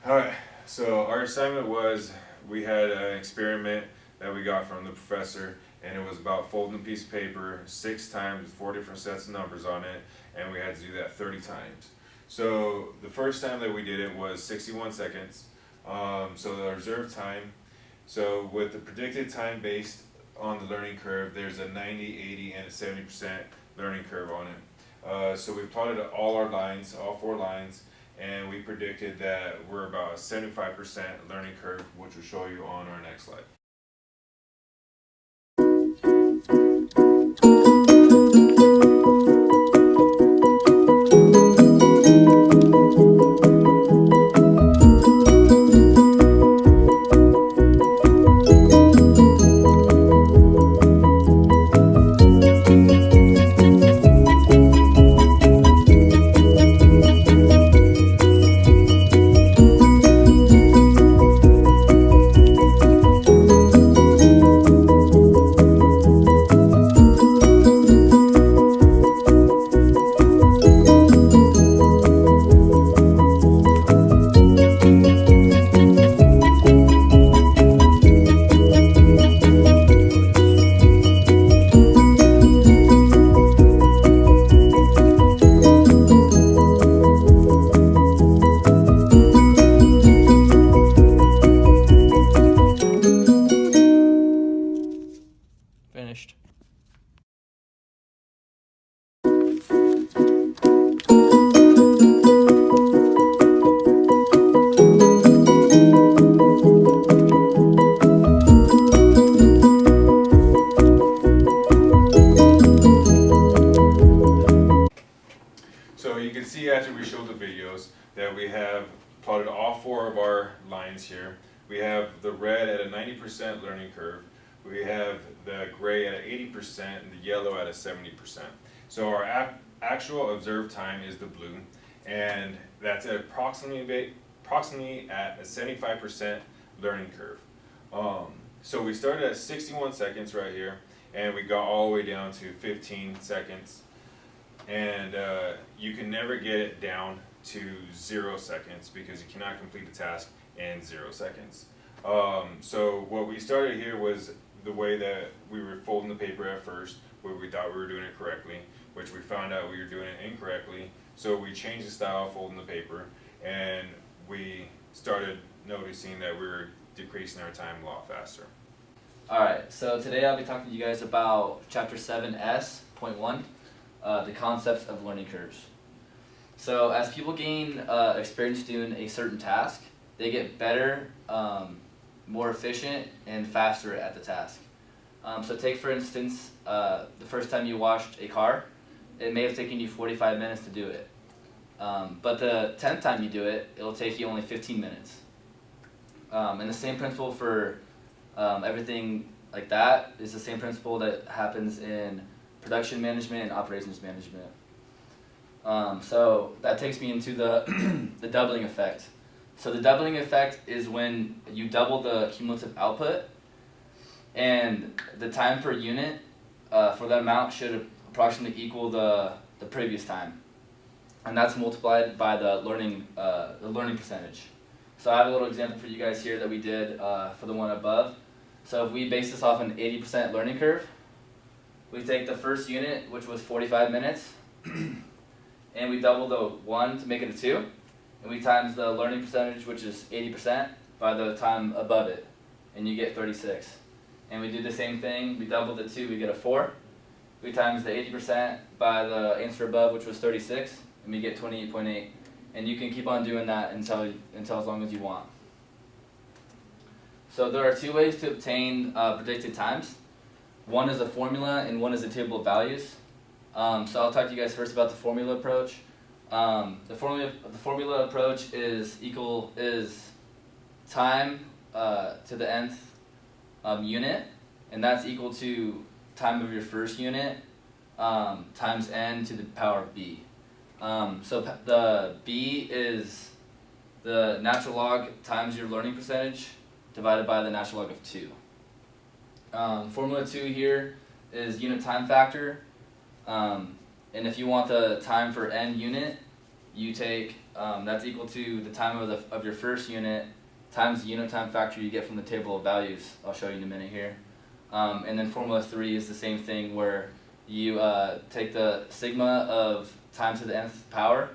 Alright, so our assignment was we had an experiment that we got from the professor, and it was about folding a piece of paper 6 times with 4 different sets of numbers on it, and we had to do that 30 times. So the first time that we did it was 61 seconds. So the reserved time, so with the predicted time based on the learning curve, there's a 90, 80, and a 70% learning curve on it. So we plotted all our lines, all 4 lines, and we predicted that we're about a 75% learning curve, which we'll show you on our next slide. Finished. So you can see after we showed the videos that we have plotted all 4 of our lines here. We have the red at a 90% learning curve. We have the gray at an 80% and the yellow at a 70%. So our actual observed time is the blue, and that's at approximately at a 75% learning curve. So we started at 61 seconds right here, and we got all the way down to 15 seconds. And you can never get it down to 0 seconds because you cannot complete a task in 0 seconds. So what we started here was the way that we were folding the paper at first, where we thought we were doing it correctly, which we found out we were doing it incorrectly. So we changed the style of folding the paper, and we started noticing that we were decreasing our time a lot faster. Alright, so today I'll be talking to you guys about Chapter 7S.1, the concepts of learning curves. So as people gain experience doing a certain task, they get better, more efficient, and faster at the task. So take for instance, the first time you washed a car, it may have taken you 45 minutes to do it. But the 10th time you do it, it'll take you only 15 minutes. And the same principle for everything like that is the same principle that happens in production management and operations management. So that takes me into the, the doubling effect. So the doubling effect is when you double the cumulative output, and the time per unit for that amount should approximately equal the previous time. And that's multiplied by the learning percentage. So I have a little example for you guys here that we did for the one above. So if we base this off an 80% learning curve, we take the first unit, which was 45 minutes, and we double the 1 to make it a 2, and we times the learning percentage, which is 80%, by the time above it, and you get 36. And we do the same thing, we double the 2, we get a 4. We times the 80% by the answer above, which was 36, and we get 28.8. And you can keep on doing that until as long as you want. So there are 2 ways to obtain predicted times. One is a formula and one is a table of values. So I'll talk to you guys first about the formula approach. The formula approach is time to the nth unit, and that's equal to time of your first unit times n to the power of b. So the b is the natural log times your learning percentage divided by the natural log of 2. Formula 2 here is unit time factor, and if you want the time for n unit, you take, that's equal to the time of your first unit times the unit time factor you get from the table of values. I'll show you in a minute here. And then formula 3 is the same thing, where you take the sigma of time to the nth power,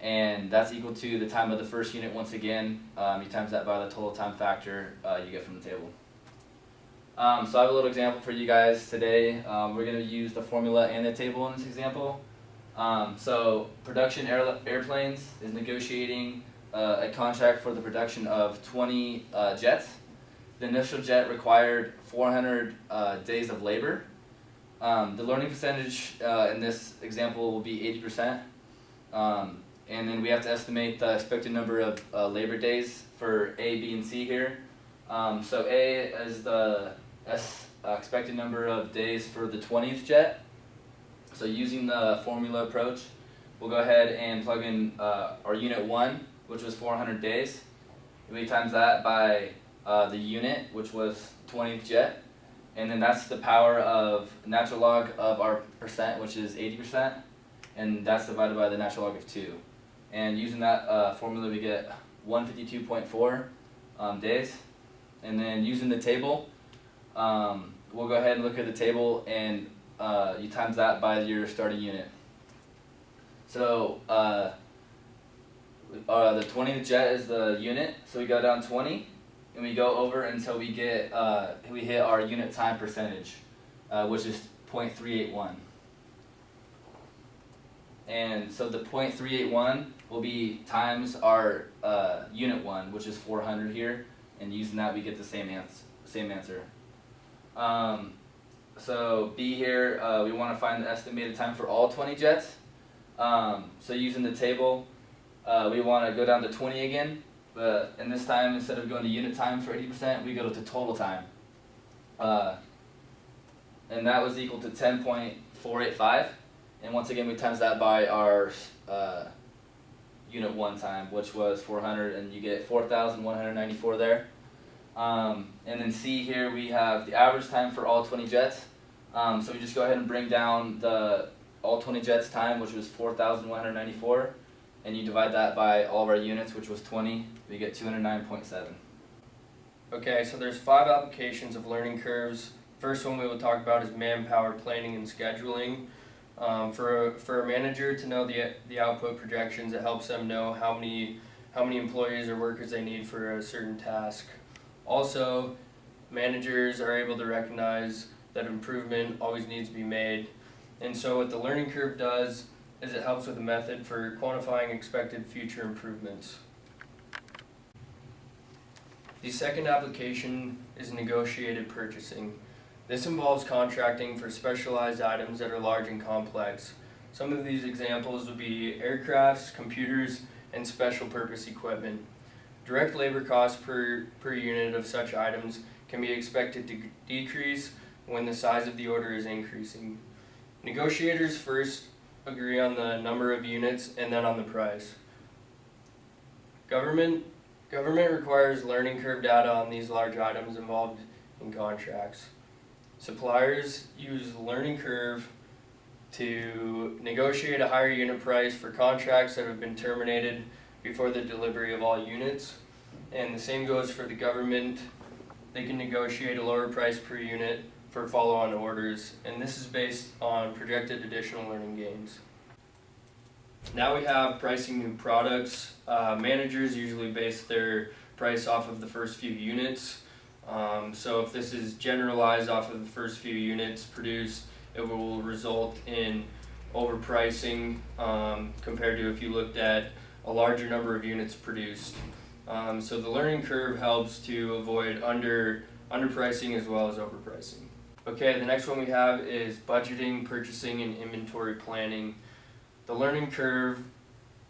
and that's equal to the time of the first unit once again. You times that by the total time factor you get from the table. So I have a little example for you guys today. We're going to use the formula and the table in this example. So production airplanes is negotiating a contract for the production of 20 jets. The initial jet required 400 days of labor. The learning percentage in this example will be 80%. And then we have to estimate the expected number of labor days for A, B, and C here. So A is the expected number of days for the 20th jet. So using the formula approach, we'll go ahead and plug in our unit 1, which was 400 days. We times that by the unit, which was 20th jet. And then that's the power of natural log of our percent, which is 80%. And that's divided by the natural log of 2. And using that formula, we get 152.4 days. And then using the table, we'll go ahead and look at the table, and you times that by your starting unit. So the 20th jet is the unit, so we go down 20, and we go over until we get we hit our unit time percentage, which is 0.381. And so the 0.381 will be times our unit 1, which is 400 here, and using that we get the same answer. So B here, we want to find the estimated time for all 20 jets. So using the table, we want to go down to 20 again, but in this time, instead of going to unit time for 80%, we go to total time. And that was equal to 10.485. And once again, we times that by our unit 1 time, which was 400, and you get 4,194 there. And then C here, we have the average time for all 20 jets. So we just go ahead and bring down the all 20 jets time, which was 4,194, and you divide that by all of our units, which was 20, we get 209.7. Okay, so there's 5 applications of learning curves. First one we will talk about is manpower planning and scheduling. For a manager to know the output projections, it helps them know how many employees or workers they need for a certain task. Also, managers are able to recognize that improvement always needs to be made. And so what the learning curve does is it helps with a method for quantifying expected future improvements. The second application is negotiated purchasing. This involves contracting for specialized items that are large and complex. Some of these examples would be aircrafts, computers, and special purpose equipment. Direct labor costs per unit of such items can be expected to decrease when the size of the order is increasing. Negotiators first agree on the number of units and then on the price. Government requires learning curve data on these large items involved in contracts. Suppliers use learning curve to negotiate a higher unit price for contracts that have been terminated before the delivery of all units. And the same goes for the government. They can negotiate a lower price per unit for follow-on orders, and this is based on projected additional learning gains. Now we have pricing new products. Managers usually base their price off of the first few units. So if this is generalized off of the first few units produced, it will result in overpricing compared to if you looked at a larger number of units produced. So the learning curve helps to avoid underpricing as well as overpricing. Okay, the next one we have is budgeting, purchasing, and inventory planning. The learning curve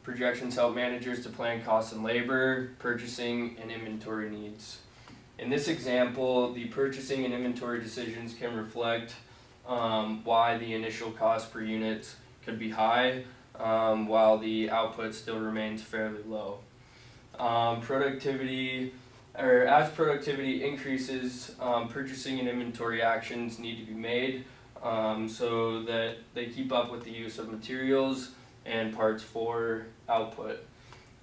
projections help managers to plan costs and labor, purchasing, and inventory needs. In this example, the purchasing and inventory decisions can reflect why the initial cost per unit could be high, while the output still remains fairly low. As productivity increases, purchasing and inventory actions need to be made so that they keep up with the use of materials and parts 4 output.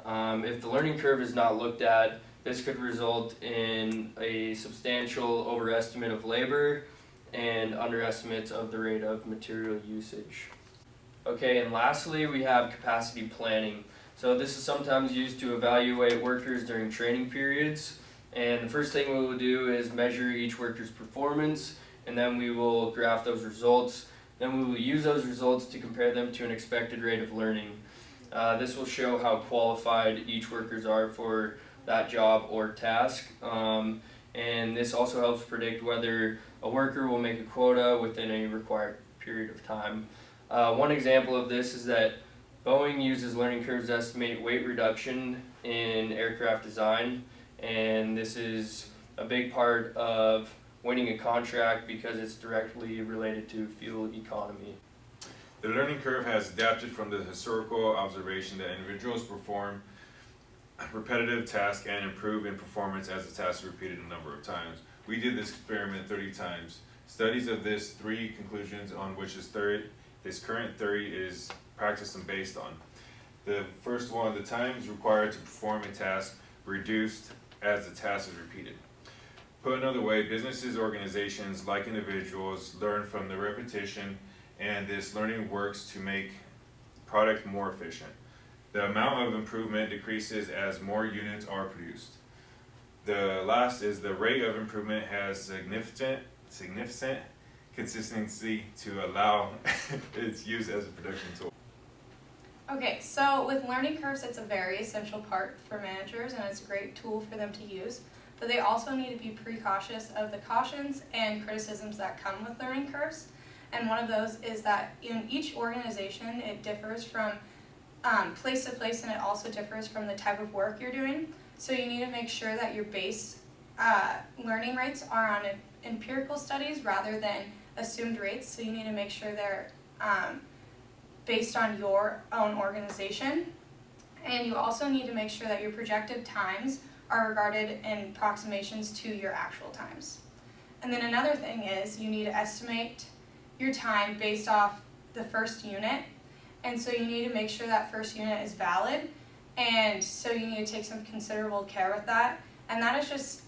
If the learning curve is not looked at, this could result in a substantial overestimate of labor and underestimates of the rate of material usage. Okay, and lastly we have capacity planning. So this is sometimes used to evaluate workers during training periods, and the first thing we will do is measure each worker's performance, and then we will graph those results. Then we will use those results to compare them to an expected rate of learning. This will show how qualified each workers are for that job or task, and this also helps predict whether a worker will make a quota within a required period of time. One example of this is that Boeing uses learning curves to estimate weight reduction in aircraft design, and this is a big part of winning a contract because it's directly related to fuel economy. The learning curve has adapted from the historical observation that individuals perform repetitive tasks and improve in performance as the task is repeated a number of times. We did this experiment 30 times. Studies of this 3 conclusions on which this current theory is practiced and based on. The first one, the times required to perform a task reduced as the task is repeated. Put another way, businesses, organizations, like individuals, learn from the repetition, and this learning works to make product more efficient. The amount of improvement decreases as more units are produced. The last is the rate of improvement has significant consistency to allow its use as a production tool. Okay, so with learning curves, it's a very essential part for managers and it's a great tool for them to use, but they also need to be precautious of the cautions and criticisms that come with learning curves. And one of those is that in each organization, it differs from place to place, and it also differs from the type of work you're doing. So you need to make sure that your base learning rates are on empirical studies rather than assumed rates. So you need to make sure they're based on your own organization. And you also need to make sure that your projected times are regarded in approximations to your actual times. And then another thing is you need to estimate your time based off the first unit. And so you need to make sure that first unit is valid, and so you need to take some considerable care with that. And that is just